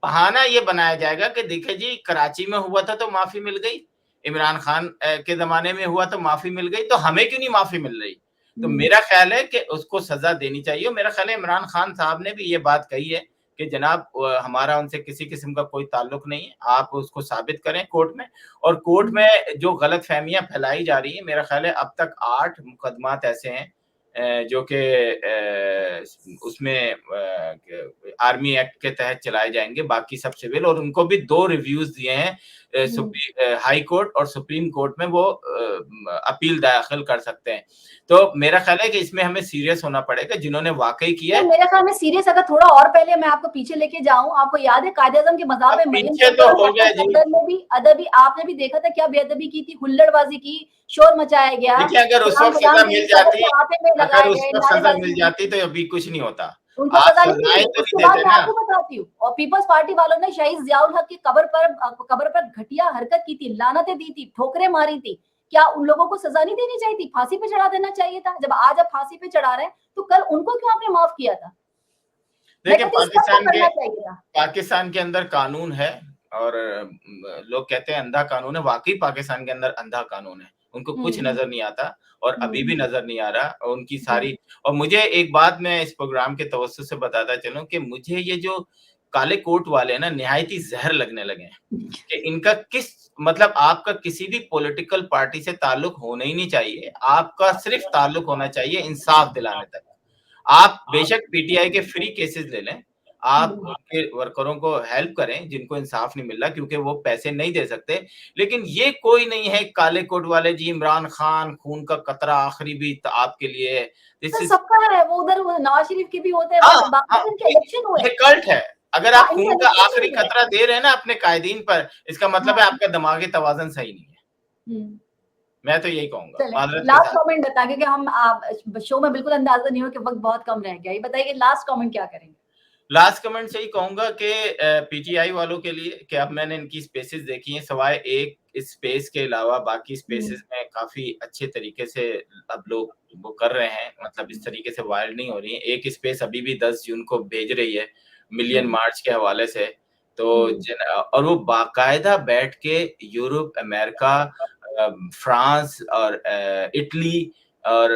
C: बहाना ये बनाया जाएगा कि देखिए जी, कराची में हुआ था तो माफ़ी मिल गई, इमरान खान के ज़माने में हुआ तो माफ़ी मिल गई, तो हमें क्यों नहीं माफ़ी मिल रही? तो
B: हुँ।
C: मेरा ख़्याल है कि उसको सज़ा देनी चाहिए, और मेरा ख़्याल है इमरान खान साहब ने भी ये बात कही है कि जनाब हमारा उनसे किसी किस्म का कोई ताल्लुक नहीं है, आप उसको साबित करें कोर्ट में। और कोर्ट
B: हुँ।
C: में जो गलतफ़हमियाँ फैलाई जा रही हैं, मेरा ख़्याल है अब तक 8 मुकदमात ऐसे हैं जो कि उसमें आर्मी एक्ट के तहत चलाए जाएँगे, बाकी सब सिविल, और उनको भी 2 रिव्यूज़ दिए हैं।
B: हुँ।
C: हाई कोर्ट और सुप्रीम कोर्ट में वो अपील दाखिल कर सकते हैं। तो मेरा ख़्याल है कि इसमें हमें सीरियस होना पड़ेगा, जिन्होंने वाक़ई किया
B: सर
C: है।
B: मेरे ख़्याल में सीरियस अगर थोड़ा और पहले मैं आपको पीछे लेके जाऊँ, आपको याद है कायदे-आज़म के मज़ार
C: अब
B: में मरियम
C: पीछे
B: सफदर
C: तो
B: और
C: हो
B: कैप्टन
C: गया जी।
B: सफदर ने भी अदबी आपने भी देखा था क्या बेअदबी की थी, हुल्लड़बाज़ी की, शोर मचाया गया,
C: देखिए, अगर उस
B: सलाम
C: वक़्त
B: कलाम
C: सज़ा
B: मरियम
C: मिल
B: सफदर
C: जाती
B: के हाथे में
C: अगर
B: लगाए
C: उस
B: गए,
C: वक़्त सज़ा
B: नारेबाज़ी
C: मिल
B: की।
C: जाती तो अभी कुछ नहीं होता।
B: उनको
C: आप
B: सजा नहीं
C: सजाएं
B: मिली।
C: तो
B: उसके
C: नहीं
B: बाद
C: देते
B: मैं
C: ना।
B: आपको बताती हूँ, और पीपल्स पार्टी वालों ने शहीद जियाउल हक की कब्र पर घटिया हरकत की थी, लानतें दी थी, ठोकरें मारी थी। क्या उन लोगों को सजा नहीं देनी चाहिए थी? फांसी पे चढ़ा देना चाहिए था। जब आज आप फांसी पे चढ़ा रहे हैं, तो कल उनको क्यों आपने माफ किया था? मैं
C: देखिए
B: कहती हूँ सबको करना चाहिए था।
C: पाकिस्तान के अंदर कानून है, और लोग कहते हैं अंधा कानून है, वाकई पाकिस्तान के अंदर अंधा कानून है, उनको कुछ
B: हम्म
C: नजर नहीं आता, और अभी भी
B: हम्म
C: नजर नहीं आ रहा, और उनकी
B: हम्म
C: सारी। और मुझे एक बात मैं इस प्रोग्राम के तवज्जुह से बताता चलूं कि मुझे ये जो काले कोट वाले हैं ना, निहायत ही जहर लगने लगे हैं, कि इनका किस मतलब आपका किसी भी पॉलिटिकल पार्टी से ताल्लुक होना ही नहीं चाहिए, आपका सिर्फ ताल्लुक होना चाहिए इंसाफ दिलाने तक। आप बेशक पीटीआई के फ्री केसेस ले लें, आप उनके वर्करों को हेल्प करें जिनको इंसाफ नहीं मिल रहा, क्योंकि वो पैसे नहीं दे सकते, लेकिन ये कोई नहीं है काले कोट वाले जी, इमरान खान खून का कतरा आखिरी भी आपके लिए, दिस
B: तो
C: इज।
B: सबका है वो, उधर वो नवाज शरीफ के भी होते हैं,
C: हाँ,
B: बट
C: हाँ,
B: बाकी इनके इलेक्शन हुए।
C: ये कल्ट है। अगर
B: हाँ,
C: आप
B: इनके
C: खून का
B: इलेक्शन
C: आखिरी
B: नहीं है।
C: खतरा दे रहे हैं ना अपने कायदीन पर, इसका मतलब है
B: हाँ।
C: आपका दिमागी तवाज़ुन सही नहीं है।
B: हम्म
C: मैं तो यही कहूँगा,
B: चले,
C: माज़रत के
B: लास्ट
C: साथ।
B: कमेंट बता, क्योंकि हम शो में बिल्कुल अंदाजा नहीं हो कि वक्त बहुत कम रह गया। ये बताइए लास्ट कमेंट क्या करेंगे?
C: लास्ट कमेंट से ही कहूँगा कि पीटीआई वालों के लिए कि अब मैंने इनकी स्पेसेस देखी हैं, सिवाय एक इस स्पेस के अलावा बाकी स्पेसेस में काफ़ी अच्छे तरीके से अब लोग वो कर रहे हैं, मतलब इस तरीके से वायरल नहीं हो रही है। एक स्पेस अभी भी 10 जून को भेज रही है, मिलियन मार्च के हवाले से। तो और वो बाकायदा बैठ के यूरोप, अमेरिका, फ्रांस और इटली और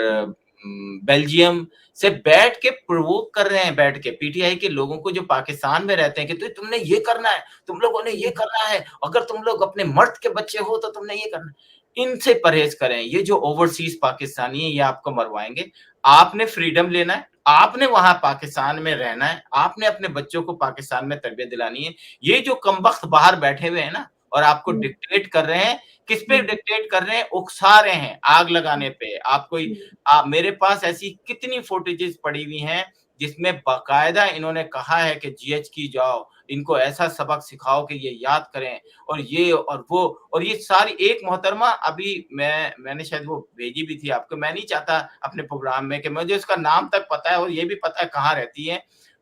C: बेल्जियम से बैठ के प्रोवोक कर रहे हैं, बैठ के पीटीआई के लोगों को जो पाकिस्तान में रहते हैं कि तुमने ये करना है, तुम लोगों ने ये करना है, अगर तुम लोग अपने मर्द के बच्चे हो तो तुमने ये करना है। इनसे परहेज करें, ये जो ओवरसीज पाकिस्तानी है ये आपको मरवाएंगे। आपने फ्रीडम लेना है, आपने वहां पाकिस्तान में रहना है, आपने अपने बच्चों को पाकिस्तान में तरबियत दिलानी है। ये जो कमबख्त बाहर बैठे हुए हैं ना और आपको डिक्टेट कर रहे हैं, किस पे डिक्टेट कर रहे हैं? उकसा रहे हैं आग लगाने पे। आप कोई मेरे पास ऐसी कितनी फुटेजेस पड़ी हुई हैं जिसमें बाकायदा इन्होंने कहा है कि जीएच की जाओ, इनको ऐसा सबक सिखाओ कि ये याद करें, और ये और वो, और ये सारी एक मोहतरमा अभी मैंने शायद वो भेजी भी थी आपको, मैं नहीं चाहता अपने प्रोग्राम में कि मुझे उसका नाम तक पता है और ये भी पता है कहाँ रहती है।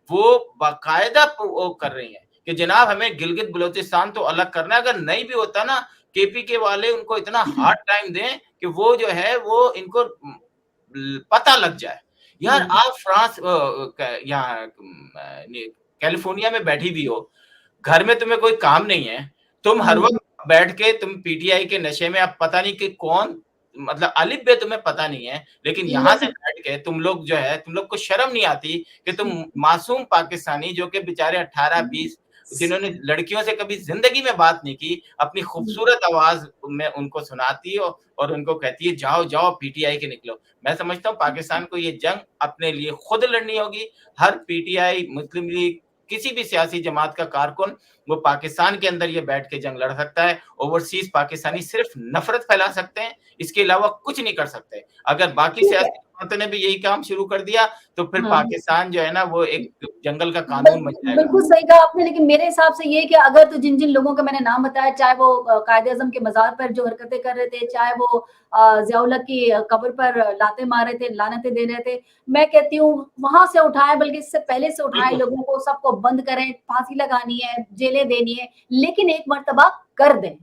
C: वो बाकायदा वो कर रही हैं कि जनाब हमें गिलगित बलोचिस्तान तो अलग करना है, अगर नहीं भी होता ना केपीके वाले उनको इतना हार्ड टाइम दें कि वो जो है वो इनको पता लग जाए। यार आप फ्रांस यहाँ कैलिफोर्निया में बैठी भी हो, घर में तुम्हें कोई काम नहीं है, तुम हर वक्त बैठ के तुम पीटीआई के नशे में, अब पता नहीं कि कौन, मतलब अलिफ बे तुम्हें पता नहीं है, लेकिन यहाँ से बैठ के तुम लोग जो है, तुम लोग को शर्म नहीं आती कि तुम मासूम पाकिस्तानी जो कि बेचारे 18-20 जिन्होंने लड़कियों से कभी जिंदगी में बात नहीं की, अपनी खूबसूरत आवाज में उनको सुनाती हो और उनको कहती है जाओ जाओ पीटीआई के निकलो। मैं समझता हूँ पाकिस्तान को ये जंग अपने लिए खुद लड़नी होगी। हर पीटीआई, मुस्लिम लीग, किसी भी सियासी जमात का कारकुन वो पाकिस्तान के अंदर ये बैठ के जंग लड़ सकता है। ओवरसीज पाकिस्तानी सिर्फ नफरत फैला सकते हैं, इसके अलावा कुछ नहीं कर सकते। अगर बाकी सियासी जमातों ने भी यही काम शुरू कर दिया तो फिर पाकिस्तान जो है ना वो एक जंगल का कानून बन जाएगा।
B: बिल्कुल सही कहा आपने, लेकिन मेरे हिसाब से ये कि अगर तो जिन जिन लोगों का मैंने नाम बताया, चाहे वो कायदे-ए-आज़म के मज़ार पर जो हरकतें कर रहे थे, चाहे वो ज़ियाउल हक की कब्र पर लाते मार रहे थे, लानतें दे रहे थे, मैं कहती हूँ वहां से उठाए, बल्कि इससे पहले से उठाए, लोगों को सबको बंद करें, फांसी लगानी है, जेलें देनी है, लेकिन एक मर्तबा कर दें।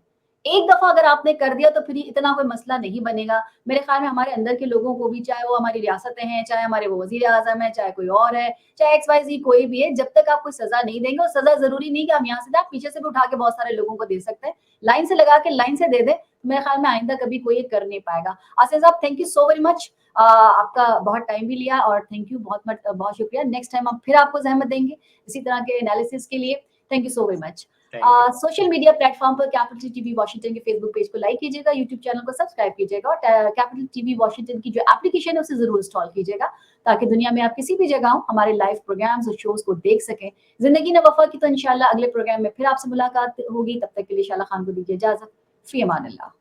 B: एक दफा अगर आपने कर दिया तो फिर इतना कोई मसला नहीं बनेगा। मेरे ख्याल में हमारे अंदर के लोगों को भी, चाहे वो हमारी रियासतें हैं, चाहे हमारे वो वजीर आजम है, चाहे कोई और है, चाहे XYZ कोई भी है, जब तक आप कोई सजा नहीं देंगे, और सजा जरूरी नहीं कि हम यहाँ से, आप पीछे से भी उठा के बहुत सारे लोगों को दे सकते हैं, लाइन से लगा के लाइन से दे दे, मेरे ख्याल में आइंदा कभी कोई ये कर नहीं पाएगा। आसिफ साहब, thank you so very much, आपका बहुत टाइम भी लिया, और थैंक यू, बहुत शुक्रिया। नेक्स्ट टाइम हम फिर आपको जहमत देंगे इसी तरह के एनालिसिस के लिए। Thank you so very much. Social media platform पर कैपिटल टीवी वॉशिंगटन के फेसबुक पेज को लाइक कीजिएगा, यूट्यूब चैनल को सब्सक्राइब कीजिएगा, और कैपिटल टीवी वॉशिंगटन की जो एप्लीकेशन है उसे जरूर इंस्टॉल कीजिएगा, ताकि दुनिया में आप किसी भी जगह हो हमारे लाइव प्रोग्राम्स और शोज को देख सकें। जिंदगी न वफा की तो इंशाल्लाह अगले प्रोग्राम में फिर आपसे मुलाकात होगी। तब तक के लिए शाला खान को दीजिए इजाजत। फी अमान अल्लाह।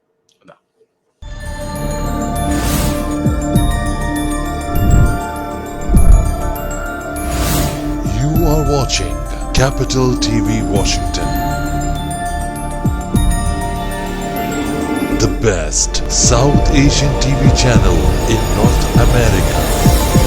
D: You are watching Capital TV Washington, the best South Asian TV channel in North America.